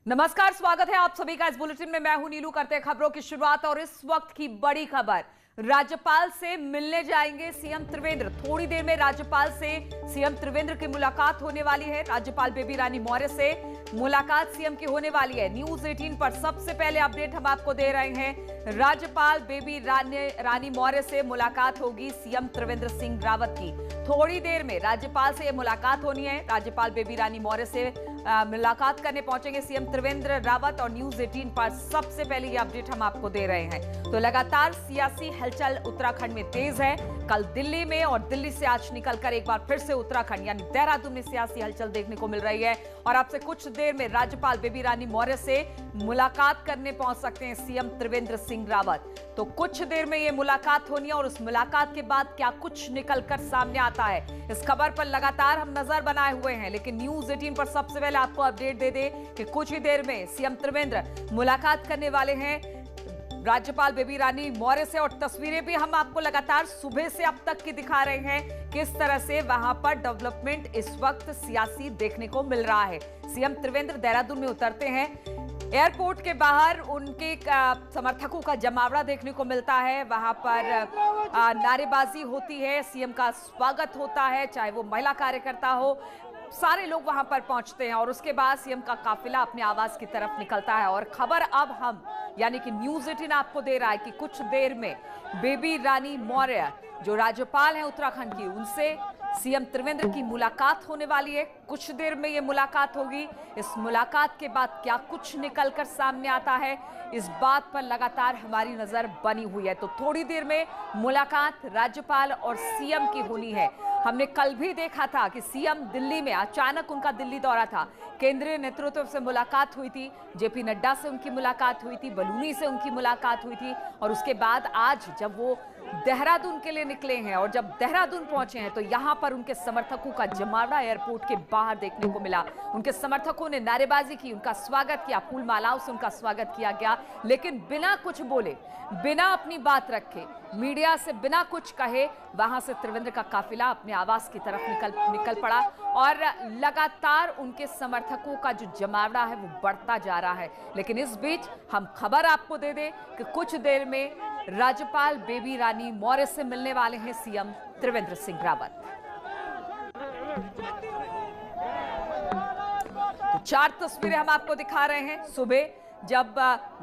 नमस्कार, स्वागत है आप सभी का इस बुलेटिन में। मैं हूं नीलू। करते हैं खबरों की शुरुआत और इस वक्त की बड़ी खबर। राज्यपाल से मिलने जाएंगे सीएम त्रिवेंद्र। थोड़ी देर में राज्यपाल से सीएम त्रिवेंद्र की मुलाकात होने वाली है। राज्यपाल बेबी रानी मौर्य से मुलाकात सीएम की होने वाली है। न्यूज 18 पर सबसे पहले अपडेट हम आपको दे रहे हैं। राज्यपाल बेबी रानी मौर्य से मुलाकात होगी सीएम त्रिवेंद्र सिंह रावत की। थोड़ी देर में राज्यपाल से मुलाकात होनी है। राज्यपाल बेबी रानी मौर्य से मुलाकात करने पहुंचेंगे सीएम त्रिवेंद्र रावत और न्यूज 18 पर सबसे पहले ये अपडेट हम आपको दे रहे हैं। तो लगातार सियासी हलचल उत्तराखंड में तेज है। कल दिल्ली में और दिल्ली से आज निकलकर एक बार फिर से उत्तराखंड यानी देहरादून में सियासी हलचल देखने को मिल रही है। और आपसे कुछ देर में राज्यपाल बेबी रानी मौर्य से मुलाकात करने पहुंच सकते हैं सीएम त्रिवेंद्र सिंह रावत। तो कुछ देर में ये मुलाकात होनी है और उस मुलाकात के बाद क्या कुछ निकलकर सामने आता है, इस खबर पर लगातार हम नजर बनाए हुए हैं। लेकिन न्यूज 18 पर सबसे पहले आपको अपडेट दे दे कि कुछ ही देर में सीएम त्रिवेंद्र मुलाकात करने वाले हैं राज्यपाल बेबी रानी मौर्य से। और तस्वीरें भी हम आपको लगातार सुबह से अब तक की दिखा रहे हैं, किस तरह से वहां पर डेवलपमेंट इस वक्त सियासी देखने को मिल रहा है। सीएम त्रिवेंद्र देहरादून में उतरते हैं। एयरपोर्ट के बाहर उनके समर्थकों का जमावड़ा देखने को मिलता है। वहां पर नारेबाजी होती है, सीएम का स्वागत होता है, चाहे वो महिला कार्यकर्ता हो, सारे लोग वहां पर पहुंचते हैं। और उसके बाद सीएम का काफिला अपने आवास की तरफ निकलता है। और खबर अब हम यानी कि न्यूज 18 आपको दे रहा है कि कुछ देर में बेबी रानी मौर्य जो राज्यपाल हैं उत्तराखंड की, उनसे सीएम त्रिवेंद्र की मुलाकात होने वाली है। कुछ देर में यह मुलाकात होगी। इस मुलाकात के बाद क्या कुछ निकलकर सामने आता है, इस बात पर लगातार हमारी नजर बनी हुई है। तो थोड़ी देर में मुलाकात राज्यपाल और सीएम की होनी है। हमने कल भी देखा था कि सीएम दिल्ली में, अचानक उनका दिल्ली दौरा था, केंद्रीय नेतृत्व से मुलाकात हुई थी, जेपी नड्डा से उनकी मुलाकात हुई थी, बलूनी से उनकी मुलाकात हुई थी। और उसके बाद आज जब वो देहरादून के लिए निकले हैं और जब देहरादून पहुंचे हैं तो यहां पर उनके समर्थकों का जमावड़ा एयरपोर्ट के बाहर देखने को मिला। उनके समर्थकों ने नारेबाजी की, उनका स्वागत किया, फूल मालाओं से उनका स्वागत किया गया। लेकिन बिना कुछ बोले, बिना अपनी बात रखे, मीडिया से बिना कुछ कहे, वहां से त्रिवेंद्र का काफिला अपने आवास की तरफ निकल पड़ा। और लगातार उनके समर्थकों का जो जमावड़ा है वो बढ़ता जा रहा है। लेकिन इस बीच हम खबर आपको दे दें कि कुछ देर में राज्यपाल बेबी रानी मौर्य से मिलने वाले हैं सीएम त्रिवेंद्र सिंह रावत। तो 4 तस्वीरें हम आपको दिखा रहे हैं। सुबह जब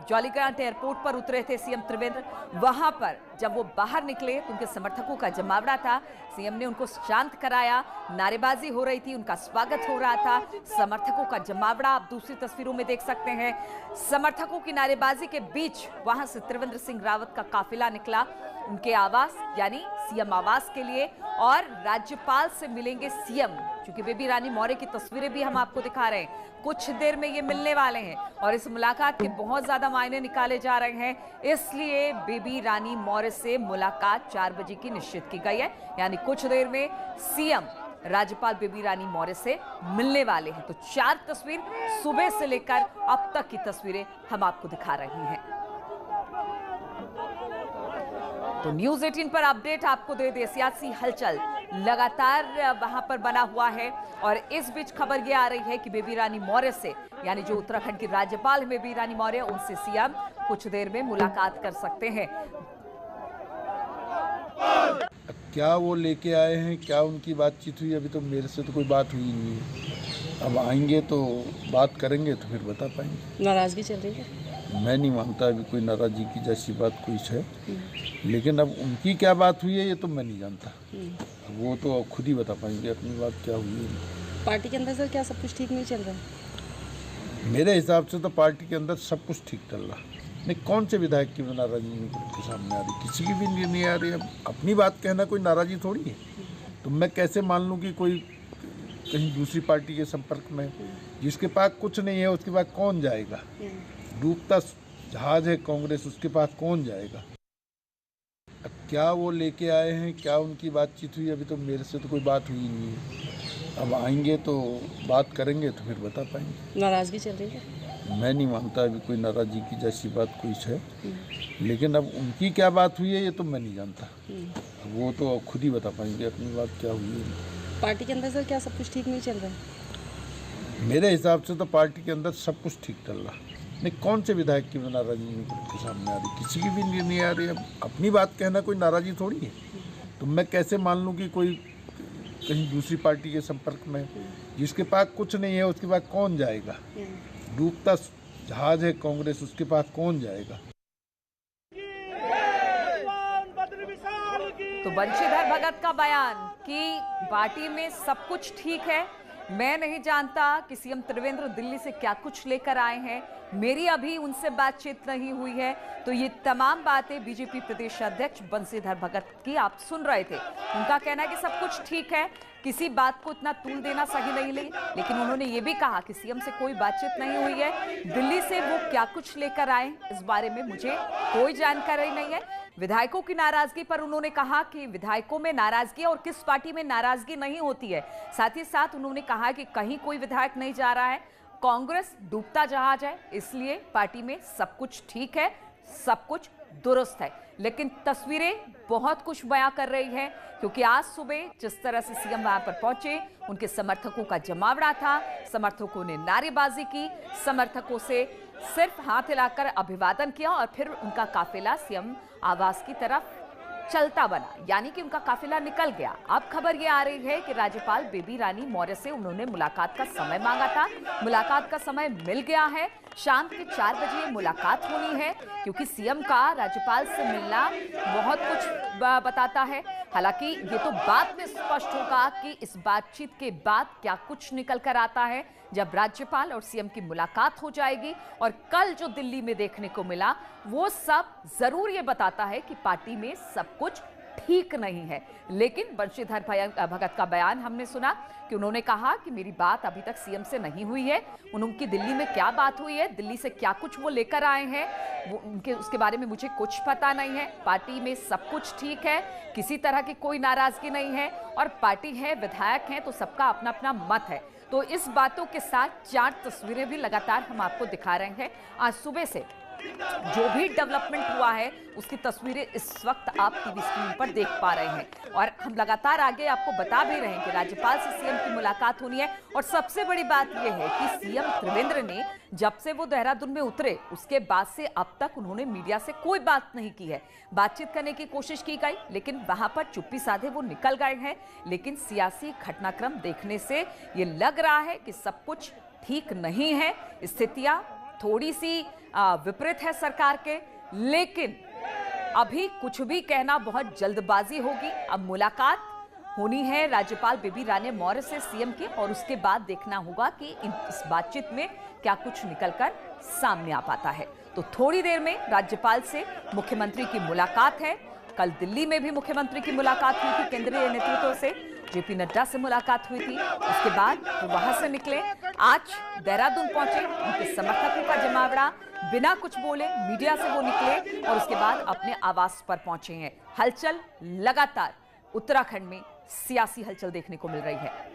जॉलीग्रांट एयरपोर्ट पर उतरे थे सीएम त्रिवेंद्र, वहां पर जब वो बाहर निकले तो उनके समर्थकों का जमावड़ा था। सीएम ने उनको शांत कराया, नारेबाजी हो रही थी, उनका स्वागत हो रहा था। समर्थकों का जमावड़ा आप दूसरी तस्वीरों में देख सकते हैं। समर्थकों की नारेबाजी के बीच वहां से त्रिवेंद्र सिंह रावत का काफिला निकला उनके आवास यानी सीएम आवास के लिए। और राज्यपाल से मिलेंगे सीएम, क्योंकि बेबी रानी मौर्य की तस्वीरें भी हम आपको दिखा रहे हैं। कुछ देर में ये मिलने वाले हैं और इस मुलाकात के बहुत ज्यादा मायने निकाले जा रहे हैं। इसलिए बेबी रानी मौर्य से मुलाकात 4 बजे की निश्चित की गई है। यानी कुछ देर में सीएम राज्यपाल बेबी रानी मौर्य से मिलने वाले हैं। तो 4 तस्वीर सुबह से लेकर अब तक की तस्वीरें हम आपको दिखा रही हैं। तो न्यूज 18 पर अपडेट आपको दे दे, सियासी हलचल लगातार वहां पर बना हुआ है। और इस बीच खबर ये आ रही है कि बेबी रानी मौर्य से यानी जो उत्तराखंड की राज्यपाल है बेबी रानी मौर्य, उनसे सीएम कुछ देर में मुलाकात कर सकते हैं। क्या वो लेके आए हैं, क्या उनकी बातचीत हुई, अभी तो मेरे से तो कोई बात हुई नहीं है। अब आएंगे तो बात करेंगे तो फिर बता पाएंगे। नाराजगी चल रही है? मैं नहीं मानता अभी कोई नाराजगी की जैसी बात कोई है। लेकिन अब उनकी क्या बात हुई है ये तो मैं नहीं जानता। वो तो खुद ही बता पाएंगे अपनी बात क्या हुई है। पार्टी के अंदर सर क्या सब कुछ ठीक नहीं चल रहा है? मेरे हिसाब से तो पार्टी के अंदर सब कुछ ठीक चल रहा है। नहीं, कौन से विधायक की नाराजगी निकल के सामने आ रही, किसी की भी नहीं आ रही। अब अपनी बात कहना कोई नाराजगी थोड़ी है। तो मैं कैसे मान लूँ कि कोई कहीं दूसरी पार्टी के संपर्क में, जिसके पास कुछ नहीं है उसके पास कौन जाएगा? डूबता जहाज है कांग्रेस, उसके पास कौन जाएगा? अब क्या वो लेके आए हैं, क्या उनकी बातचीत हुई, अभी तो मेरे से तो कोई बात हुई नहीं है। अब आएंगे तो बात करेंगे तो फिर बता पाएंगे। नाराजगी चल रही है? मैं नहीं मानता अभी कोई नाराजगी की जैसी बात कोई है। लेकिन अब उनकी क्या बात हुई है ये तो मैं नहीं जानता। वो तो खुद ही बता पाएंगे अपनी बात क्या हुई है। पार्टी के अंदर सर क्या सब कुछ ठीक नहीं चल रहा है? मेरे हिसाब से तो पार्टी के अंदर सब कुछ ठीक चल रहा। नहीं, कौन से विधायक की नाराजगी निकल के सामने आ रही? किसी की भी नहीं आ रही। अब अपनी बात कहना कोई नाराजगी थोड़ी है। तो मैं कैसे मान लूँ कि कोई कहीं दूसरी पार्टी के संपर्क में, जिसके पास कुछ नहीं है उसके पास कौन जाएगा? डूबता जहाज है कांग्रेस, उसके पास कौन जाएगा? तो बंशीधर भगत का बयान कि पार्टी में सब कुछ ठीक है, मैं नहीं जानता कि सीएम त्रिवेंद्र दिल्ली से क्या कुछ लेकर आए हैं, मेरी अभी उनसे बातचीत नहीं हुई है। तो ये तमाम बातें बीजेपी प्रदेश अध्यक्ष बंशीधर भगत की आप सुन रहे थे। उनका कहना है कि सब कुछ ठीक है, किसी बात को इतना तूल देना सही नहीं, लेकिन उन्होंने ये भी कहा कि सीएम से कोई बातचीत नहीं हुई है, दिल्ली से वो क्या कुछ लेकर आए इस बारे में मुझे कोई जानकारी नहीं है। विधायकों की नाराजगी पर उन्होंने कहा कि विधायकों में नाराजगी और किस पार्टी में नाराजगी नहीं होती है। साथ ही साथ उन्होंने कहा कि कहीं कोई विधायक नहीं जा रहा है, कांग्रेस डूबता जहाज है, इसलिए पार्टी में सब कुछ ठीक है, सब कुछ दुरुस्त है। लेकिन तस्वीरें बहुत कुछ बयां कर रही है, क्योंकि आज सुबह जिस तरह से सीएम वहां पर पहुंचे, उनके समर्थकों का जमावड़ा था, समर्थकों ने नारेबाजी की, समर्थकों से सिर्फ हाथ हिलाकर अभिवादन किया और फिर उनका काफिला सीएम आवास की तरफ चलता बना, यानी कि उनका काफिला निकल गया। अब खबर ये आ रही है कि राज्यपाल बेबी रानी मौर्य से उन्होंने मुलाकात का समय मांगा था, मुलाकात का समय मिल गया है। शाम के 4 बजे मुलाकात होनी है, क्योंकि सीएम का राज्यपाल से मिलना बहुत कुछ बताता है। हालांकि ये तो बाद में स्पष्ट होगा कि इस बातचीत के बाद क्या कुछ निकल कर आता है, जब राज्यपाल और सीएम की मुलाकात हो जाएगी। और कल जो दिल्ली में देखने को मिला, वो सब जरूर ये बताता है कि पार्टी में सब कुछ ठीक नहीं है। लेकिन बंशीधर भगत का बयान हमने सुना कि उन्होंने कहा कि मेरी बात अभी तक सीएम से नहीं हुई है, उनकी दिल्ली में क्या बात हुई है, दिल्ली से क्या कुछ वो लेकर आए हैं, वो उनके उसके बारे में मुझे कुछ पता नहीं है। पार्टी में सब कुछ ठीक है, किसी तरह की कोई नाराजगी नहीं है, और पार्टी है, विधायक हैं, तो सबका अपना अपना मत है। तो इस बातों के साथ 4 तस्वीरें भी लगातार हम आपको दिखा रहे हैं। आज सुबह से जो भी डेवलपमेंट हुआ है उसकी तस्वीरें इस वक्त आप टीवी स्क्रीन पर देख पा रहे हैं, और हम लगातार आगे आपको बता भी रहे हैं कि राज्यपाल से सीएम की मुलाकात होनी है। और सबसे बड़ी बात यह है कि सीएम त्रिवेंद्र ने जब से वो देहरादून में उतरे, उसके बाद से अब तक उन्होंने मीडिया से कोई बात नहीं की है। बातचीत करने की कोशिश की गई, लेकिन वहां पर चुप्पी साधे वो निकल गए हैं। लेकिन सियासी घटनाक्रम देखने से ये लग रहा है कि सब कुछ ठीक नहीं है, स्थितियां थोड़ी सी विपरीत है सरकार के। लेकिन अभी कुछ भी कहना बहुत जल्दबाजी होगी। अब मुलाकात होनी है राज्यपाल बेबी रानी मौर्य से सीएम की, और उसके बाद देखना होगा कि इस बातचीत में क्या कुछ निकलकर सामने आ पाता है। तो थोड़ी देर में राज्यपाल से मुख्यमंत्री की मुलाकात है। कल दिल्ली में भी मुख्यमंत्री की मुलाकात हुई थी, केंद्रीय नेतृत्व से जेपी नड्डा से मुलाकात हुई थी। उसके बाद वो वहां से निकले, आज देहरादून पहुंचे, उनके समर्थकों का जमावड़ा, बिना कुछ बोले मीडिया से वो निकले और उसके बाद अपने आवास पर पहुंचे हैं। हलचल लगातार उत्तराखंड में सियासी हलचल देखने को मिल रही है।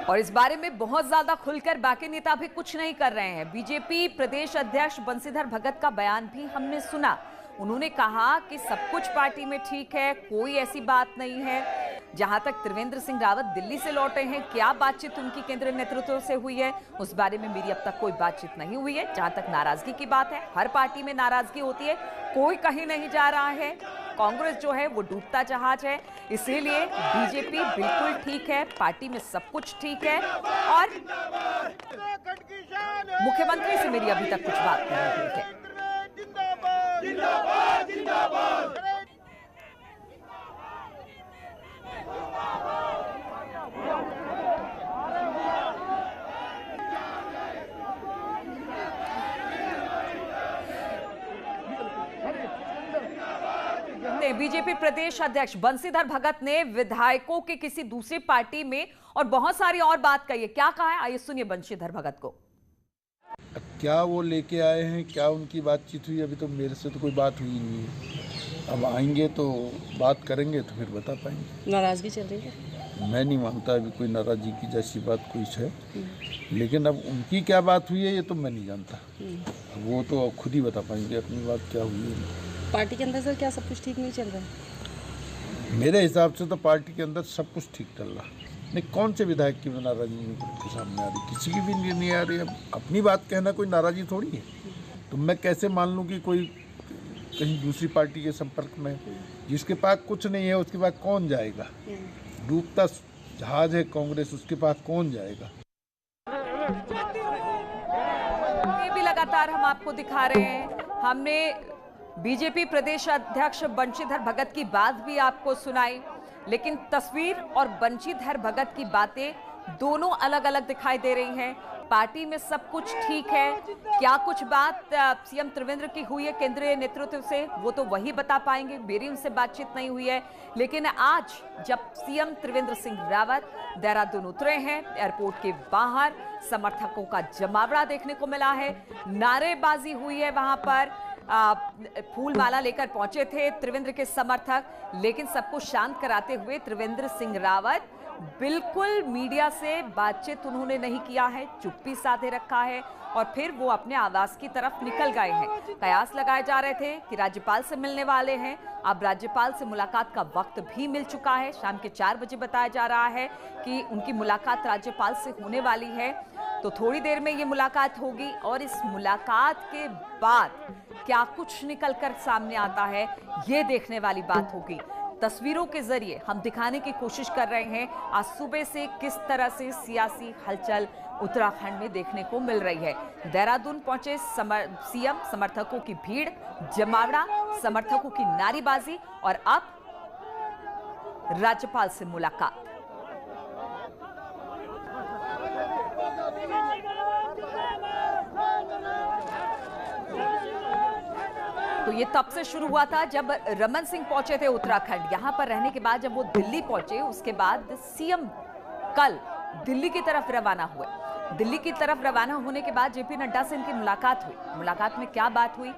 और इस बारे में बहुत ज्यादा खुलकर बाकी नेता भी कुछ नहीं कर रहे हैं। बीजेपी प्रदेश अध्यक्ष बंशीधर भगत का बयान भी हमने सुना। उन्होंने कहा कि सब कुछ पार्टी में ठीक है, कोई ऐसी बात नहीं है। जहां तक त्रिवेंद्र सिंह रावत दिल्ली से लौटे हैं, क्या बातचीत उनकी केंद्रीय नेतृत्व से हुई है, उस बारे में मेरी अब तक कोई बातचीत नहीं हुई है। जहां तक नाराजगी की बात है, हर पार्टी में नाराजगी होती है, कोई कहीं नहीं जा रहा है। कांग्रेस जो है वो डूबता जहाज है, इसीलिए बीजेपी बिल्कुल ठीक है, पार्टी में सब कुछ ठीक है। और मुख्यमंत्री से मेरी अभी तक कुछ बात नहीं हुई है। जिंदाबाद जिंदाबाद। बीजेपी प्रदेश अध्यक्ष बंशीधर भगत ने विधायकों के किसी दूसरी पार्टी में और बहुत सारी और बात कही है। क्या कहा है, आइए सुनिए बंशीधर भगत को। क्या वो लेके आए हैं, क्या उनकी बातचीत हुई, अभी तो मेरे से तो कोई बात हुई नहीं है। अब आएंगे तो बात करेंगे तो फिर बता पाएंगे। नाराजगी चल रही है? मैं नहीं मानता अभी कोई नाराजगी की जैसी बात कोई है, लेकिन अब उनकी क्या बात हुई है ये तो मैं नहीं जानता। वो तो खुद ही बता पाएंगे अपनी बात क्या हुई है। पार्टी के अंदर सर क्या सब कुछ ठीक नहीं चल रहा है? मेरे हिसाब से तो पार्टी के अंदर सब कुछ ठीक चल रहा। नहीं, कौन से विधायक की नाराजगी निकल के सामने आ रही? किसी की भी नहीं आ रही। अब अपनी बात कहना कोई नाराजगी थोड़ी है। तो मैं कैसे मान लूँ कि कोई कहीं दूसरी पार्टी के संपर्क में, जिसके पास कुछ नहीं है उसके पास कौन जाएगा? डूबता जहाज है कांग्रेस, उसके पास कौन जाएगा? ये भी लगातार हम आपको दिखा रहे हैं। हमने बीजेपी प्रदेश अध्यक्ष बंशीधर भगत की बात भी आपको सुनाई, लेकिन तस्वीर और बंशीधर भगत की बातें दोनों अलग अलग दिखाई दे रही हैं। पार्टी में सब कुछ ठीक है, क्या कुछ बात सीएम त्रिवेंद्र की हुई है केंद्रीय नेतृत्व से, वो तो वही बता पाएंगे। मेरी उनसे बातचीत नहीं हुई है। लेकिन आज जब सीएम त्रिवेंद्र सिंह रावत देहरादून उतरे हैं, एयरपोर्ट के बाहर समर्थकों का जमावड़ा देखने को मिला है, नारेबाजी हुई है। वहां पर फूल माला लेकर पहुंचे थे त्रिवेंद्र के समर्थक, लेकिन सबको शांत कराते हुए त्रिवेंद्र सिंह रावत बिल्कुल मीडिया से बातचीत उन्होंने नहीं किया है, चुप्पी साधे रखा है और फिर वो अपने आवास की तरफ निकल गए हैं। कयास लगाए जा रहे थे कि राज्यपाल से मिलने वाले हैं। अब राज्यपाल से मुलाकात का वक्त भी मिल चुका है। शाम के 4 बजे बताया जा रहा है कि उनकी मुलाकात राज्यपाल से होने वाली है। तो थोड़ी देर में ये मुलाकात होगी और इस मुलाकात के बाद क्या कुछ निकलकर सामने आता है, ये देखने वाली बात होगी। तस्वीरों के जरिए हम दिखाने की कोशिश कर रहे हैं आज सुबह से किस तरह से सियासी हलचल उत्तराखंड में देखने को मिल रही है। देहरादून पहुंचे सीएम, समर्थकों की भीड़, जमावड़ा, समर्थकों की नारेबाजी और अब राज्यपाल से मुलाकात। तो ये तब से शुरू हुआ था जब रमन सिंह पहुंचे थे उत्तराखंड। यहां पर रहने के बाद जब वो दिल्ली पहुंचे, उसके बाद सीएम कल दिल्ली की तरफ रवाना हुए। दिल्ली की तरफ रवाना होने के बाद जेपी नड्डा से इनकी मुलाकात हुई। मुलाकात में क्या बात हुई,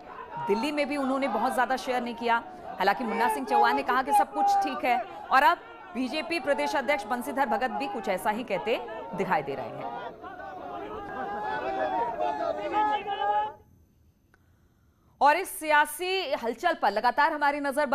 दिल्ली में भी उन्होंने बहुत ज्यादा शेयर नहीं किया। हालांकि मुन्ना सिंह चौहान ने कहा कि सब कुछ ठीक है और अब बीजेपी प्रदेश अध्यक्ष बंशीधर भगत भी कुछ ऐसा ही कहते दिखाई दे रहे हैं। और इस सियासी हलचल पर लगातार हमारी नजर बनी